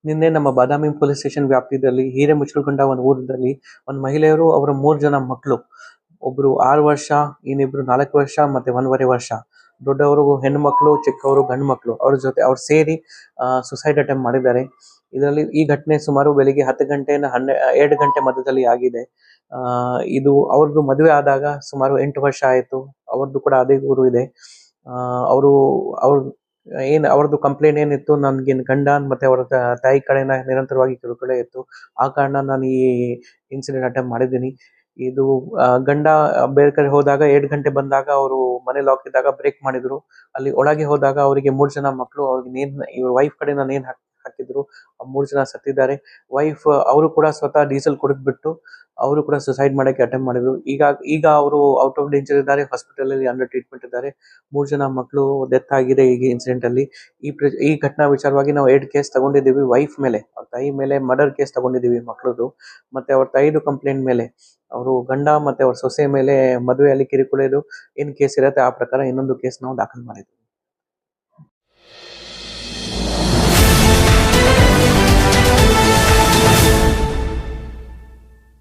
ನಿನ್ನೆ ನಮ್ಮ ಬಾದಾಮಿ police station ವ್ಯಾಪ್ತಿಯಲ್ಲಿ ಹಿರೇಮುಚ್ಚಲಗುಂಡ ಒಂದು ಊರಿನಲ್ಲಿ ಒಂದು ಮಹಿಳೆಯರು ಅವರ 3 ಜನ ಮಕ್ಕಳು, ಒಬ್ರು 6 ವರ್ಷ, ಇನ್ನಿಬ್ರು 4 ವರ್ಷ ಮತ್ತೆ 1.5 ವರ್ಷ, ದೊಡ್ಡವರು ಹೆಣ್ಣು ಮಕ್ಕಳು, ಚಿಕ್ಕವರು ಗಂಡು ಮಕ್ಕಳು, ಅವ್ರು ಸೇರಿ ಸುಸೈಡ್ ಅಟೆಂಪ್ಟ್ ಮಾಡಿದ್ದಾರೆ. ಇದರಲ್ಲಿ ಈ ಘಟನೆ ಸುಮಾರು ಬೆಳಿಗ್ಗೆ 10 ಗಂಟೆಯಿಂದ 2 ಗಂಟೆ ಮಧ್ಯದಲ್ಲಿ ಆಗಿದೆ. ಇದು ಅವ್ರದ್ದು ಮದುವೆ ಆದಾಗ ಸುಮಾರು 8 ವರ್ಷ ಆಯಿತು. ಅವ್ರದ್ದು ಕೂಡ ಅದೇ ಊರು ಇದೆ. ಅವರು ಅವ್ರ ಅವ್ರದ್ದು ಕಂಪ್ಲೇಂಟ್ ಏನಿತ್ತು, ನನ್ಗೆ ಗಂಡ ಮತ್ತೆ ಅವರ ತಾಯಿ ಕಡೆಯಿಂದ ನಿರಂತರವಾಗಿ ಕಿರುಕುಳ ಇತ್ತು. ಆ ಕಾರಣ ನಾನು ಈ ಇನ್ಸಿಡೆಂಟ್ ಅಟೆಂಪ್ಟ್ ಮಾಡಿದ್ದೀನಿ. ಇದು ಗಂಡ ಬೇರೆ ಕಡೆ ಹೋದಾಗ 2 ಗಂಟೆ ಬಂದಾಗ ಅವರು ಮನೆ ಲಾಕ್ ಇದ್ದಾಗ ಬ್ರೇಕ್ ಮಾಡಿದ್ರು. ಅಲ್ಲಿ ಒಳಗೆ ಹೋದಾಗ ಅವರಿಗೆ 3 ಜನ ಮಕ್ಕಳು, ಅವ್ರಿಗೆ ಇವ್ರ ವೈಫ್ ಕಡೆಯಿಂದ ನೇಣು ಹಾಕಿದ್ರು. 3 ಜನ ಸತ್ತಿದ್ದಾರೆ. ವೈಫ್ ಅವರು ಕೂಡ ಸ್ವತಃ ಡೀಸೆಲ್ ಕುಡಿದ್ಬಿಟ್ಟು ಅವರು ಕೂಡ ಸುಸೈಡ್ ಮಾಡಕ್ಕೆ ಅಟೆಂಪ್ಟ್ ಮಾಡಿದ್ರು. ಈಗ ಅವರು ಔಟ್ ಆಫ್ ಡೇಂಜರ್ ಇದ್ದಾರೆ, ಹಾಸ್ಪಿಟಲ್ ಅಲ್ಲಿ ಅಂಡರ್ ಟ್ರೀಟ್ಮೆಂಟ್ ಇದ್ದಾರೆ. 3 ಜನ ಮಕ್ಕಳು ಡೆತ್ ಆಗಿದೆ ಈ ಇನ್ಸಿಡೆಂಟ್ ಅಲ್ಲಿ. ಈ ಘಟನಾ ವಿಚಾರವಾಗಿ ನಾವು 2 ಕೇಸ್ ತಗೊಂಡಿದ್ದೀವಿ. ವೈಫ್ ಮೇಲೆ, ಅವ್ರ ತಾಯಿ ಮೇಲೆ ಮರ್ಡರ್ ಕೇಸ್ ತಗೊಂಡಿದ್ದೀವಿ ಮಕ್ಕಳದು, ಮತ್ತೆ ಅವ್ರ ತಾಯಿದು ಕಂಪ್ಲೇಂಟ್ ಮೇಲೆ, ಅವರು ಗಂಡ ಮತ್ತೆ ಅವ್ರ ಸೊಸೆ ಮೇಲೆ ಮದುವೆಯಲ್ಲಿ ಕಿರುಕುಳದು ಏನ್ ಕೇಸ್ ಇರುತ್ತೆ ಆ ಪ್ರಕಾರ ಇನ್ನೊಂದು ಕೇಸ್ ನಾವು ದಾಖಲು ಮಾಡಿದ್ವಿ.